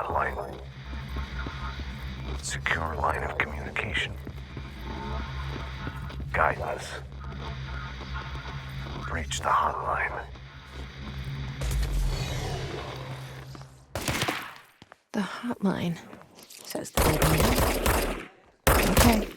hotline. Secure line of communication. Guidance. Breach the hotline. The hotline, says the lady. Okay.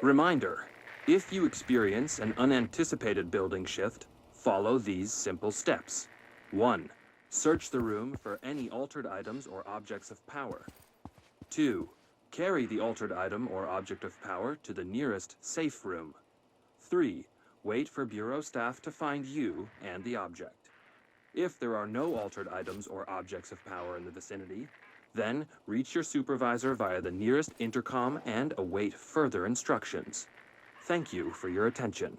Reminder, if you experience an unanticipated building shift, follow these simple steps. 1. Search the room for any altered items or objects of power. 2. Carry the altered item or object of power to the nearest safe room. 3. Wait for Bureau staff to find you and the object. If there are no altered items or objects of power in the vicinity, then reach your supervisor via the nearest intercom and await further instructions. Thank you for your attention.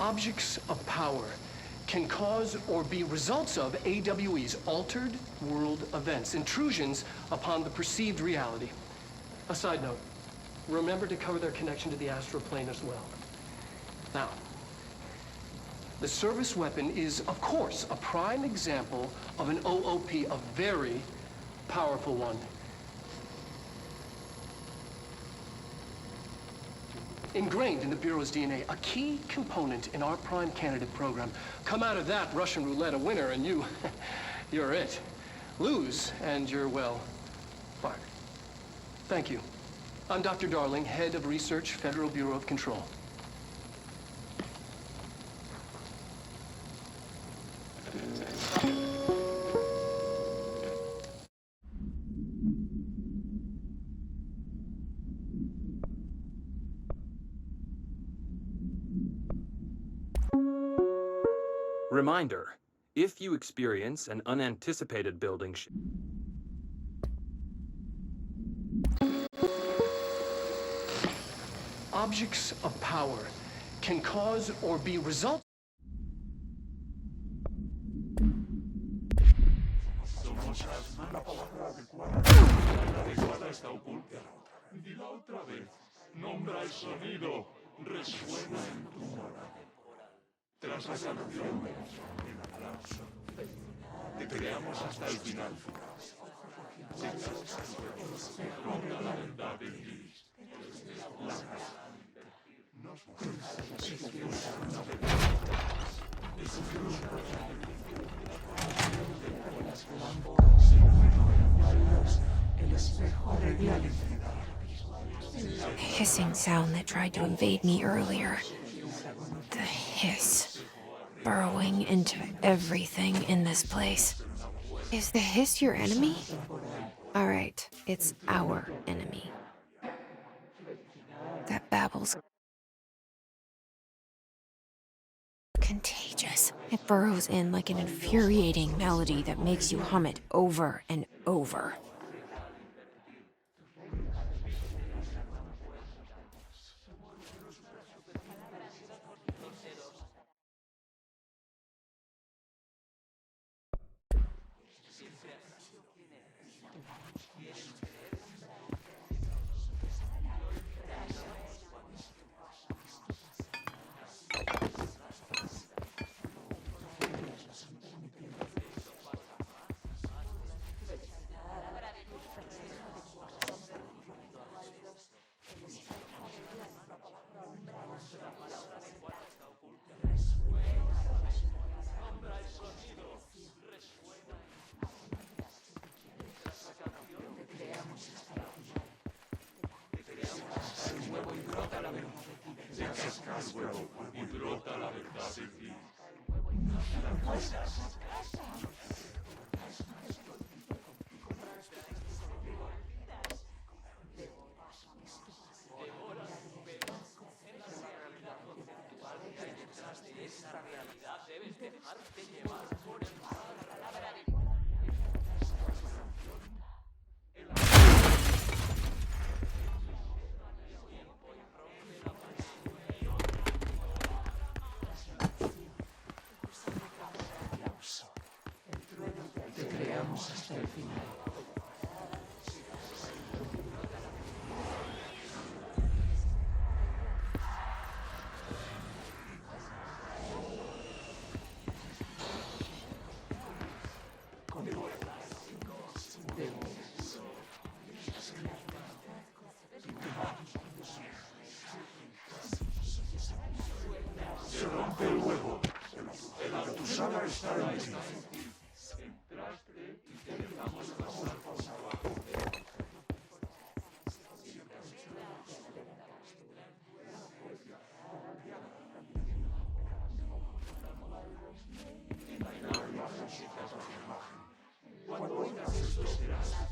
Objects of power can cause or be results of AWE's altered world events, intrusions upon the perceived reality. A side note, remember to cover their connection to the astral plane as well. Now, the service weapon is, of course, a prime example of an OOP, a very powerful one. Ingrained in the Bureau's DNA, a key component in our prime candidate program. Come out of that Russian roulette a winner and you're it. Lose and you're, well, fired. Thank you. I'm Dr. Darling, Head of Research, Federal Bureau of Control. Reminder, if you experience an unanticipated building shift, Objects of power can cause or be results. Dila otra vez. Nombra el sonido. Resuena en tu mora. Tras la canción, el aplauso. Te creamos hasta el final. Ronda la verdad en ti. La nos el espejo de la The hissing sound that tried to invade me earlier. The hiss. Burrowing into everything in this place. Is the hiss your enemy? All right, it's our enemy. That babble's contagious. It burrows in like an infuriating melody that makes you hum it over and over. y brota la verdad en ti. Se rompe el huevo. El Tusana está en ti. Entraste y te dejamos pasar por abajo. Cuando oigas esto serás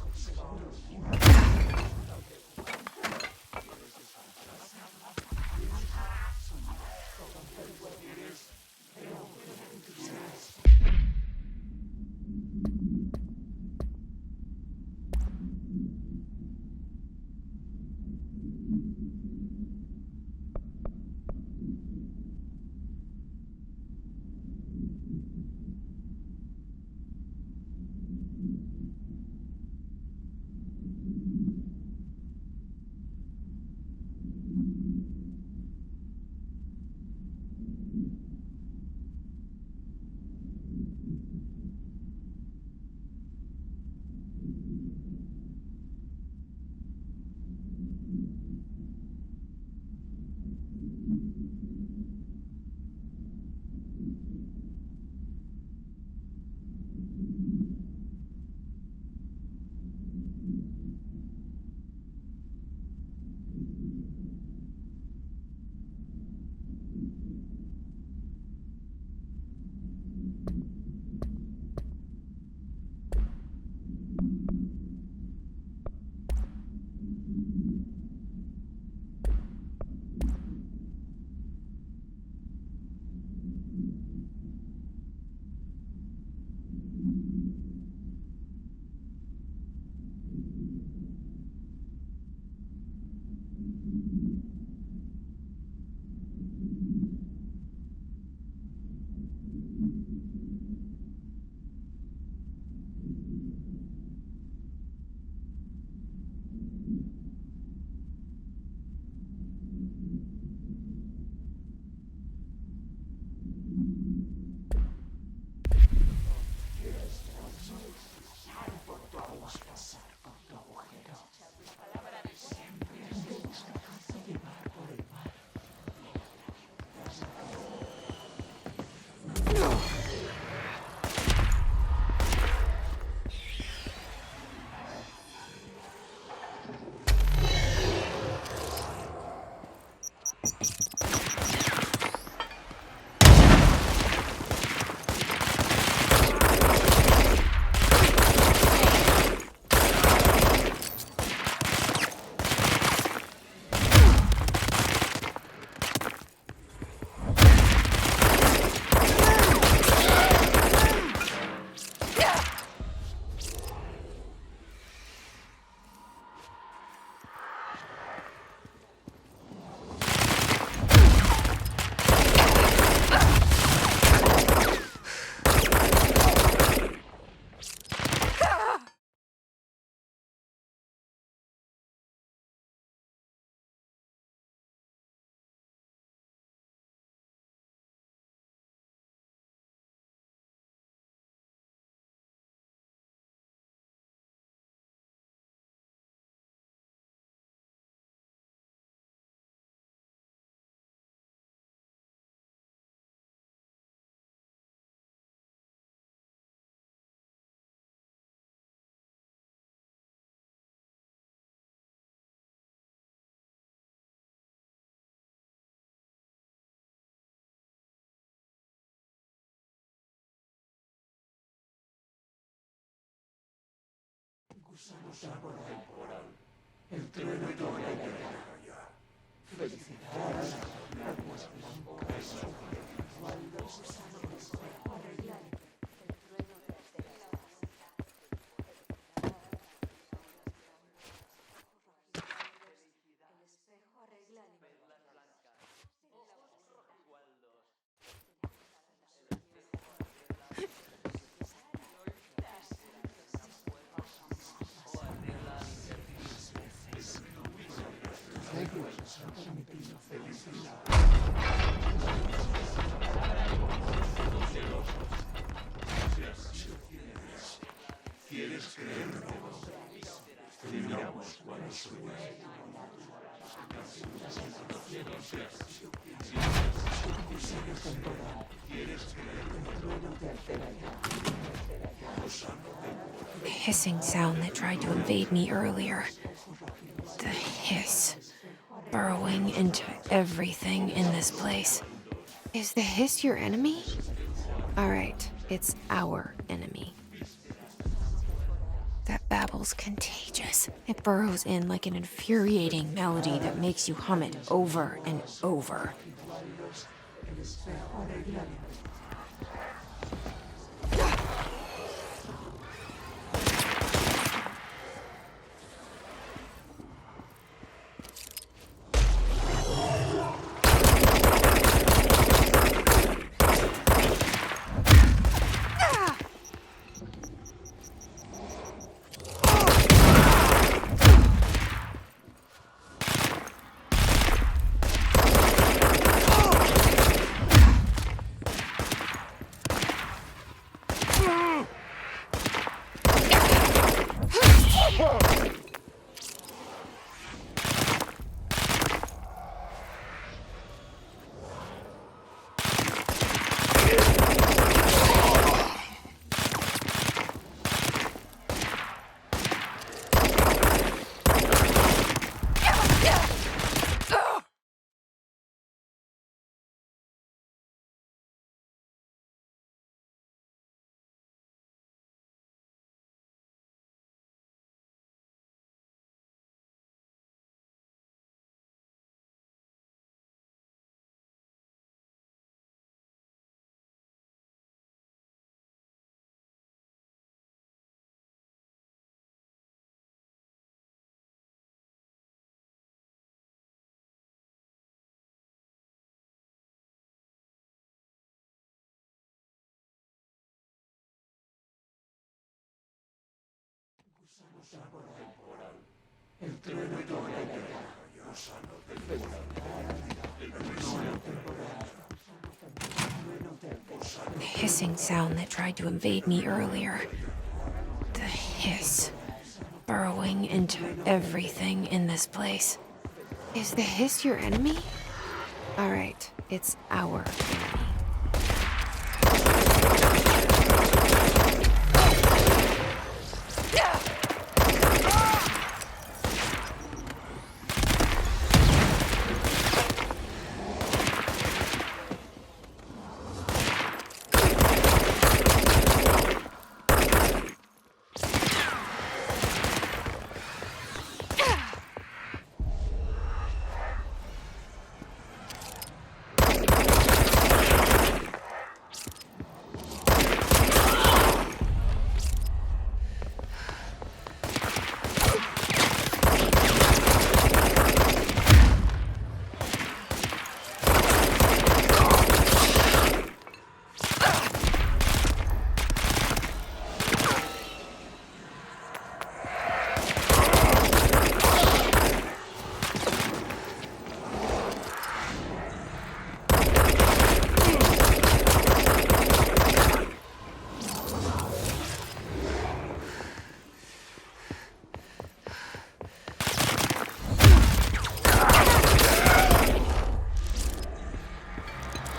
The hissing sound that tried to invade me earlier. The hiss. Burrowing into everything in this place. Is the hiss your enemy? Alright, it's our enemy. That babble's contagious. It burrows in like an infuriating melody that makes you hum it over and over. The hissing sound that tried to invade me earlier. The hiss. Burrowing into everything in this place. Is the hiss your enemy? Alright, it's our enemy.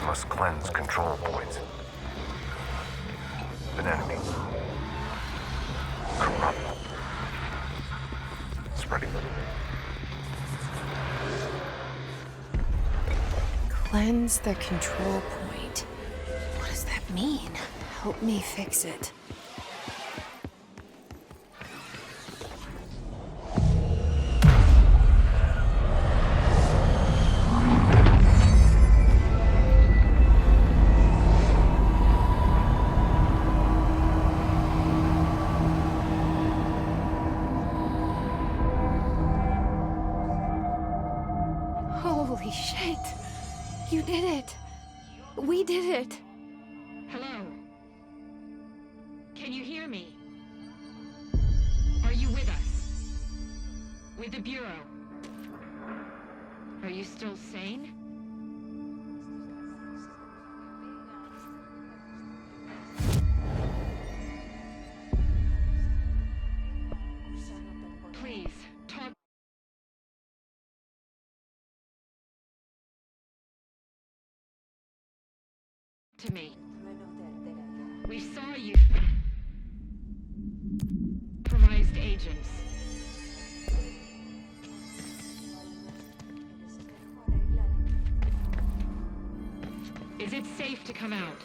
Must cleanse control points. An enemy. Corrupt. Spreading. Cleanse the control point. What does that mean? Help me fix it. Holy shit! You did it! We did it! Hello? Can you hear me? Are you with us? With the Bureau? Are you still sane? Please, talk to me. We saw you. Compromised agents. Is it safe to come out?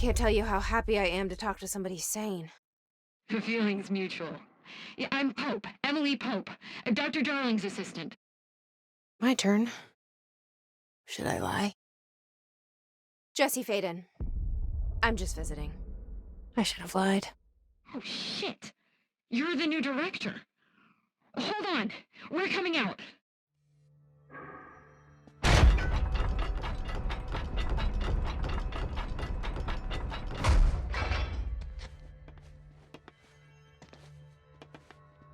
can't tell you how happy I am to talk to somebody sane. The feeling's mutual. Yeah, I'm Pope, Emily Pope, Dr. Darling's assistant. My turn. Should I lie? Jesse Faden. I'm just visiting. I should have lied. Oh, shit. You're the new director. Hold on. We're coming out.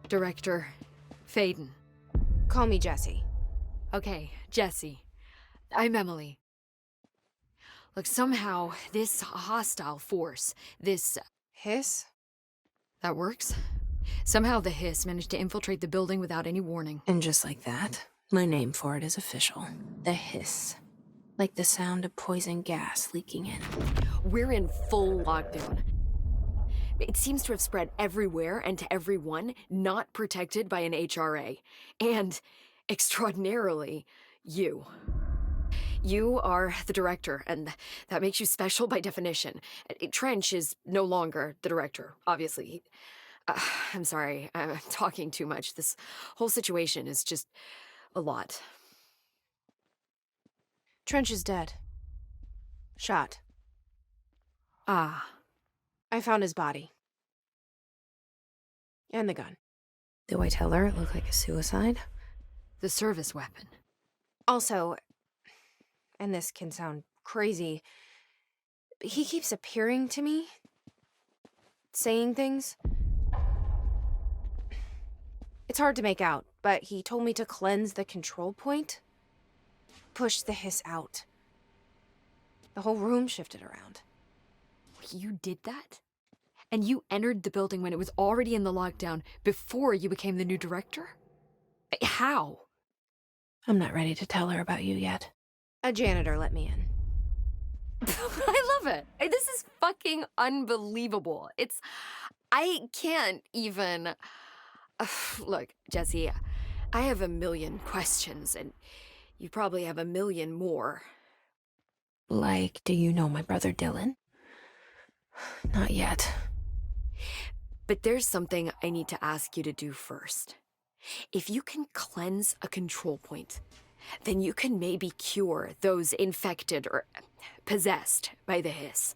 Director Faden. Call me Jesse. Okay, Jesse. I'm Emily. Look, somehow, this hostile force, this... Hiss? That works? Somehow the hiss managed to infiltrate the building without any warning. And just like that, my name for it is official. The hiss. Like the sound of poison gas leaking in. We're in full lockdown. It seems to have spread everywhere and to everyone not protected by an HRA. And, extraordinarily, you. You are the director, and that makes you special by definition. Trench is no longer the director, obviously. I'm sorry, I'm talking too much. This whole situation is just a lot. Trench is dead. Shot. Ah. I found his body. And the gun. Do I tell her it looked like a suicide? The service weapon. Also, and this can sound crazy, he keeps appearing to me, saying things. It's hard to make out, but he told me to cleanse the control point, push the hiss out. The whole room shifted around. You did that? And you entered the building when it was already in the lockdown before you became the new director? How? I'm not ready to tell her about you yet. A janitor let me in. I love it. This is fucking unbelievable. I can't even... Look, Jesse, I have a million questions, and you probably have a million more. Like, do you know my brother Dylan? Not yet. But there's something I need to ask you to do first. If you can cleanse a control point, then you can maybe cure those infected or possessed by the hiss.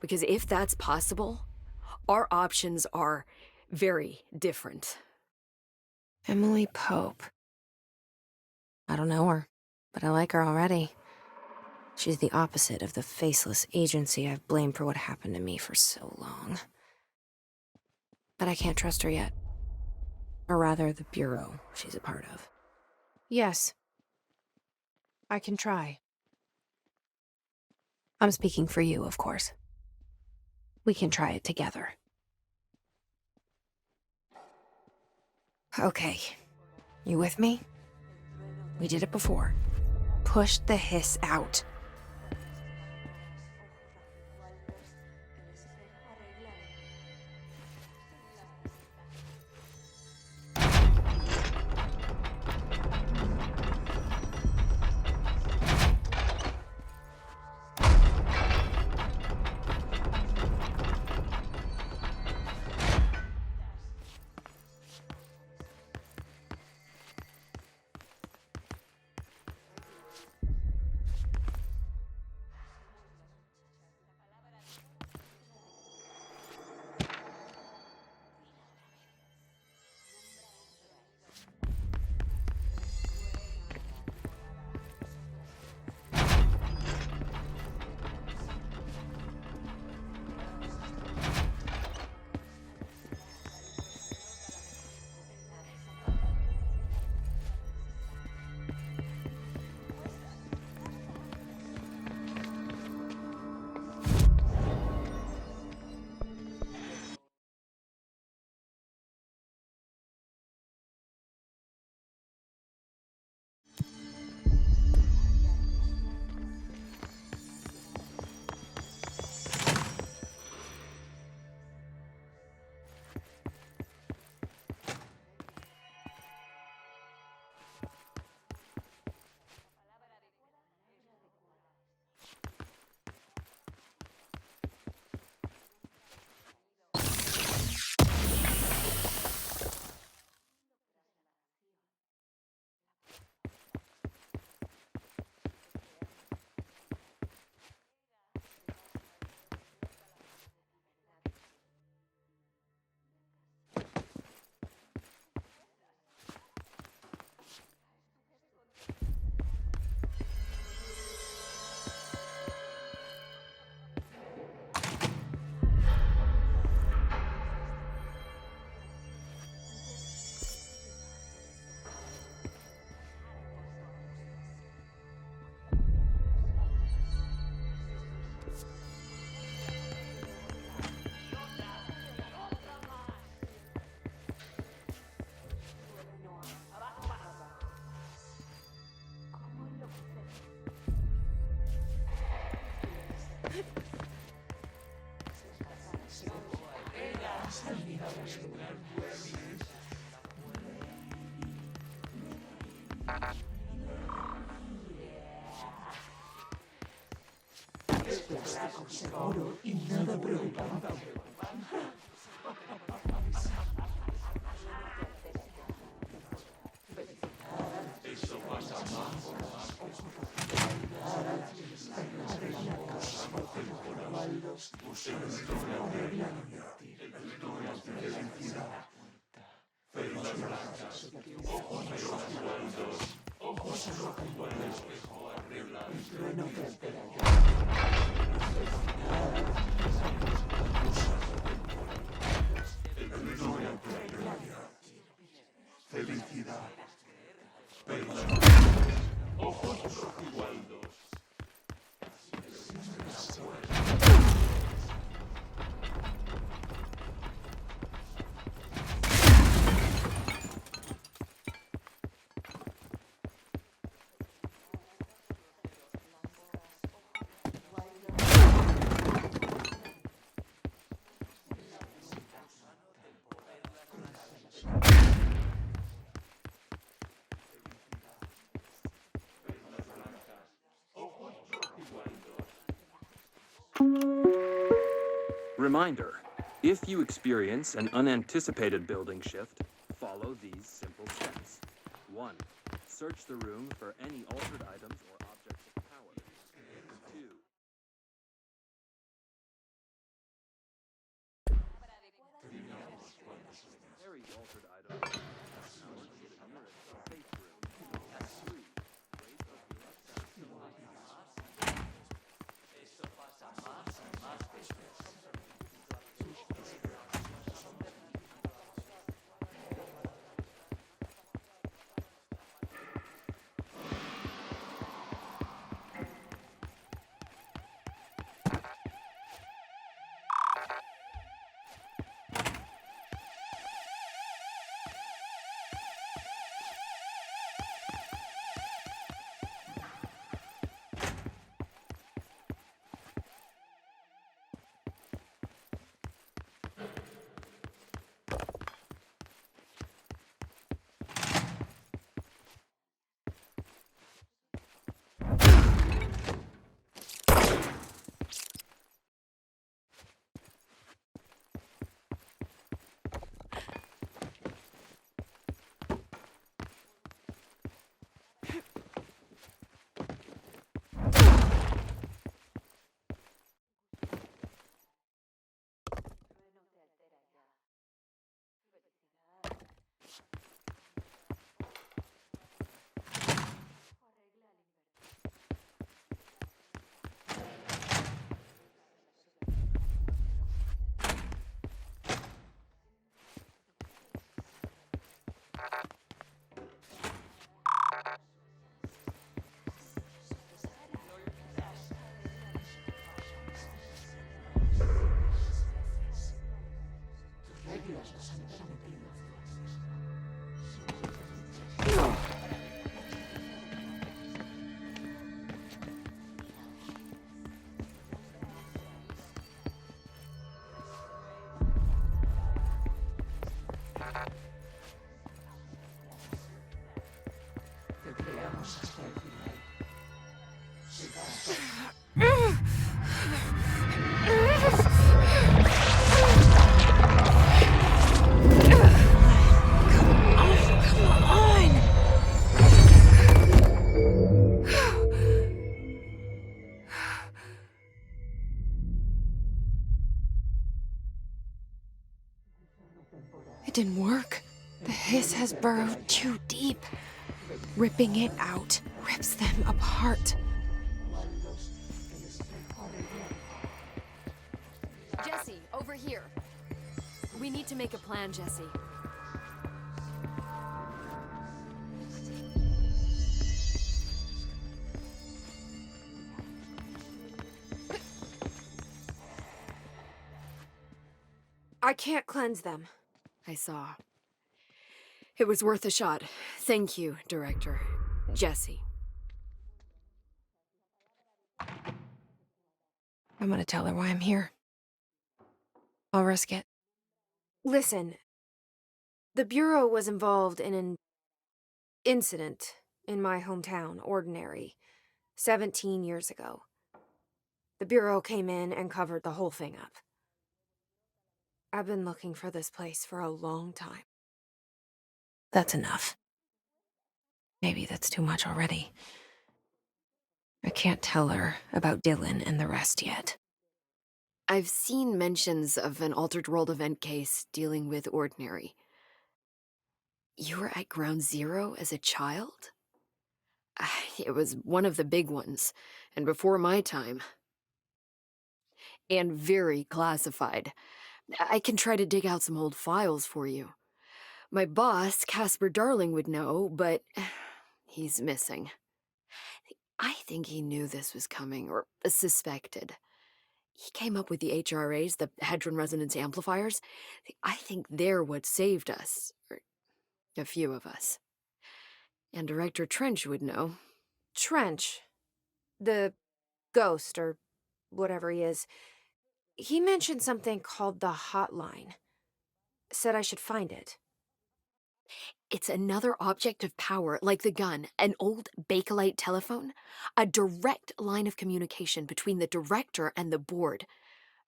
Because if that's possible, our options are very different. Emily Pope. I don't know her, but I like her already. She's the opposite of the faceless agency I've blamed for what happened to me for so long. But I can't trust her yet. Or rather, the bureau she's a part of. Yes. I can try. I'm speaking for you, of course. We can try it together. Okay. You with me? We did it before. Push the hiss out. Reminder, if you experience an unanticipated building shift, follow these simple steps. 1. Search the room for any altered items or objects of power. 2. Carry altered items or power to the nearest safe room. 3. Raise the It didn't work. The hiss has burrowed too deep. Ripping it out rips them apart. Jesse, over here. We need to make a plan, Jesse. I can't cleanse them. I saw. It was worth a shot. Thank you, Director. Jesse. I'm gonna tell her why I'm here. I'll risk it. Listen, the Bureau was involved in an incident in my hometown, Ordinary, 17 years ago. The Bureau came in and covered the whole thing up. I've been looking for this place for a long time. That's enough. Maybe that's too much already. I can't tell her about Dylan and the rest yet. I've seen mentions of an Altered World event case dealing with Ordinary. You were at Ground Zero as a child? It was one of the big ones, and before my time. And very classified. I can try to dig out some old files for you. My boss, Casper Darling, would know, but he's missing. I think he knew this was coming, or suspected. He came up with the HRAs, the Hadron Resonance Amplifiers. I think they're what saved us, or a few of us. And Director Trench would know. Trench, the ghost, or whatever he is, he mentioned something called the hotline. Said I should find it. It's another object of power, like the gun, an old Bakelite telephone, a direct line of communication between the director and the board.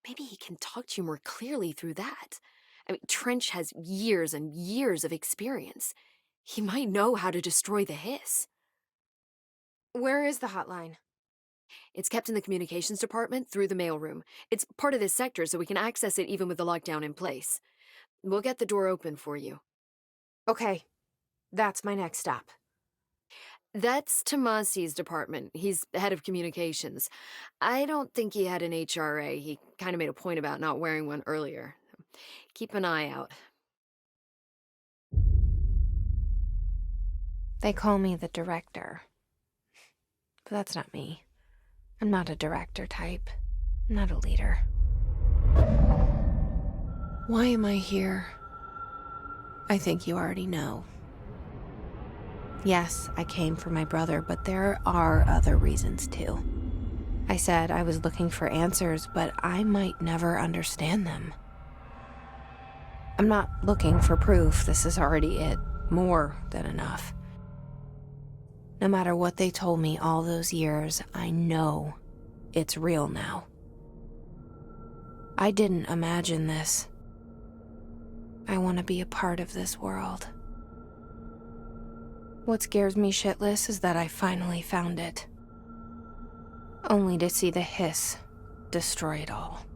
Maybe he can talk to you more clearly through that. I mean, Trench has years and years of experience. He might know how to destroy the hiss. Where is the hotline? It's kept in the communications department through the mailroom. It's part of this sector, so we can access it even with the lockdown in place. We'll get the door open for you. Okay, that's my next stop. That's Tomasi's department. He's head of communications. I don't think he had an HRA. He kind of made a point about not wearing one earlier. Keep an eye out. They call me the director. But that's not me. I'm not a director type. I'm not a leader. Why am I here? I think you already know. Yes, I came for my brother, but there are other reasons too. I said I was looking for answers, but I might never understand them. I'm not looking for proof. This is already it. More than enough. No matter what they told me all those years, I know it's real now. I didn't imagine this. I want to be a part of this world. What scares me shitless is that I finally found it. Only to see the hiss destroy it all.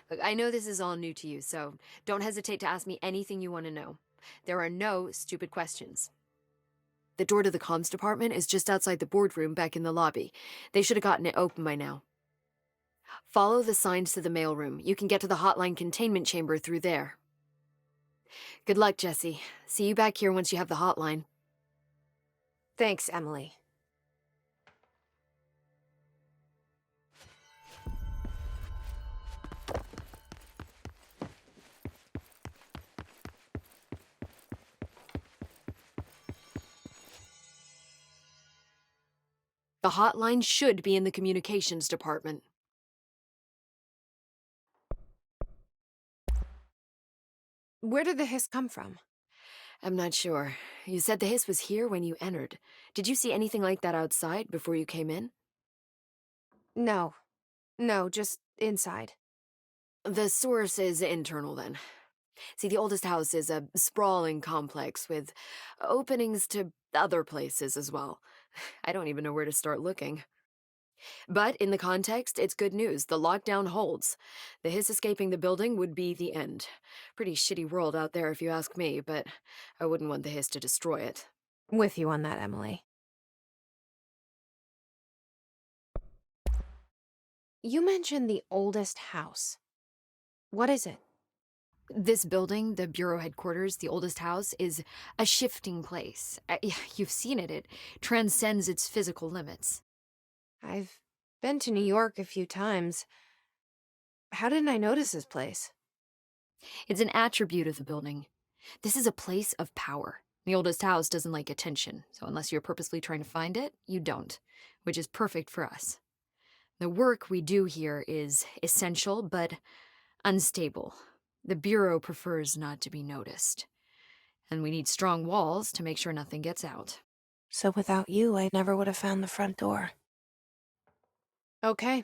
Look, I know this is all new to you, so don't hesitate to ask me anything you want to know. There are no stupid questions. The door to the comms department is just outside the boardroom back in the lobby. They should have gotten it open by now. Follow the signs to the mailroom. You can get to the hotline containment chamber through there. Good luck, Jesse. See you back here once you have the hotline. Thanks, Emily. The hotline should be in the communications department. Where did the hiss come from? I'm not sure. You said the hiss was here when you entered. Did you see anything like that outside before you came in? No. No, just inside. The source is internal, then. See, the oldest house is a sprawling complex with openings to other places as well. I don't even know where to start looking. But in the context, it's good news. The lockdown holds. The hiss escaping the building would be the end. Pretty shitty world out there if you ask me, but I wouldn't want the hiss to destroy it. With you on that, Emily. You mentioned the oldest house. What is it? This building, the Bureau headquarters, the oldest house, is a shifting place. You've seen it. It transcends its physical limits. I've been to New York a few times. How didn't I notice this place? It's an attribute of the building. This is a place of power. The oldest house doesn't like attention, so unless you're purposely trying to find it, you don't, which is perfect for us. The work we do here is essential, but unstable. The Bureau prefers not to be noticed. And we need strong walls to make sure nothing gets out. So without you, I never would have found the front door. Okay.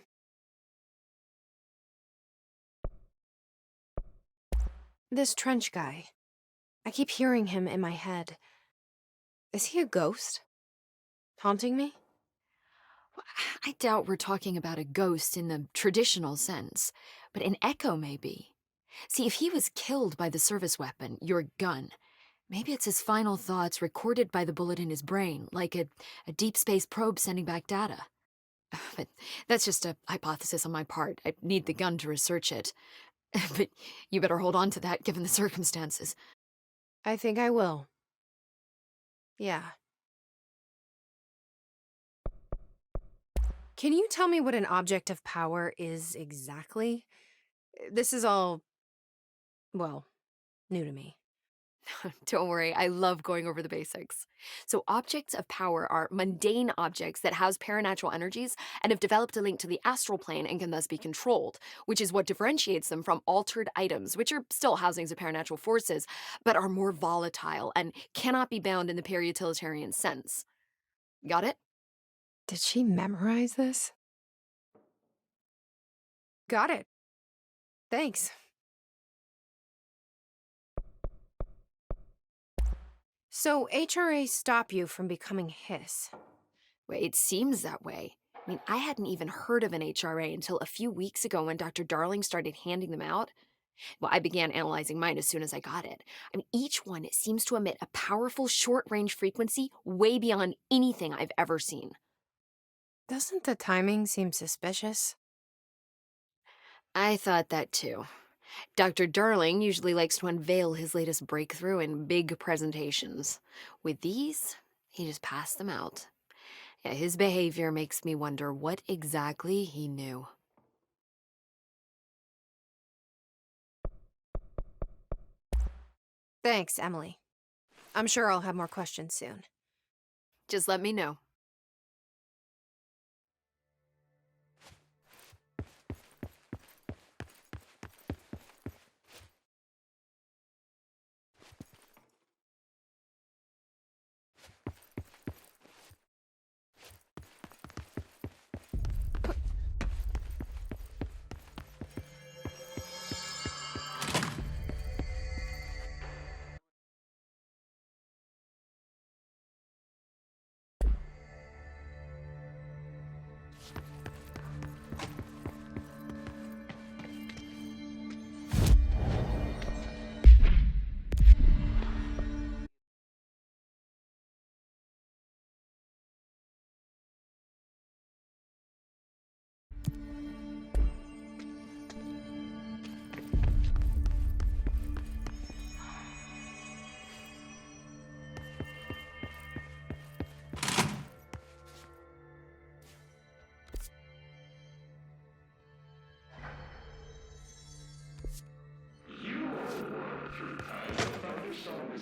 This Trench guy. I keep hearing him in my head. Is he a ghost? Haunting me? I doubt we're talking about a ghost in the traditional sense, but an echo maybe. See, if he was killed by the service weapon, your gun, maybe it's his final thoughts recorded by the bullet in his brain, like a deep space probe sending back data. But that's just a hypothesis on my part. I need the gun to research it. But you better hold on to that given the circumstances. I think I will. Yeah. Can you tell me what an object of power is exactly? This is all, well, new to me. Don't worry, I love going over the basics. So objects of power are mundane objects that house paranatural energies and have developed a link to the astral plane and can thus be controlled, which is what differentiates them from altered items, which are still housings of paranatural forces, but are more volatile and cannot be bound in the peri-utilitarian sense. Got it? Did she memorize this? Got it. Thanks. So HRA stop you from becoming Hiss? Well, it seems that way. I mean, I hadn't even heard of an HRA until a few weeks ago when Dr. Darling started handing them out. Well, I began analyzing mine as soon as I got it. I mean, each one seems to emit a powerful short-range frequency way beyond anything I've ever seen. Doesn't the timing seem suspicious? I thought that too. Dr. Darling usually likes to unveil his latest breakthrough in big presentations. With these, he just passed them out. Yeah, his behavior makes me wonder what exactly he knew. Thanks, Emily. I'm sure I'll have more questions soon. Just let me know.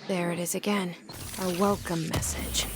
There it is again. Our welcome message.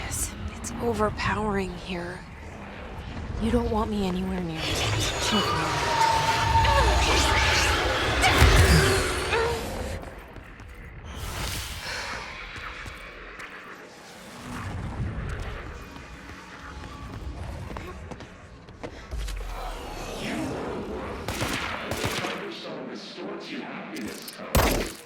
Yes, it's overpowering here. You don't want me anywhere near it. Choke me. Restores you happiness.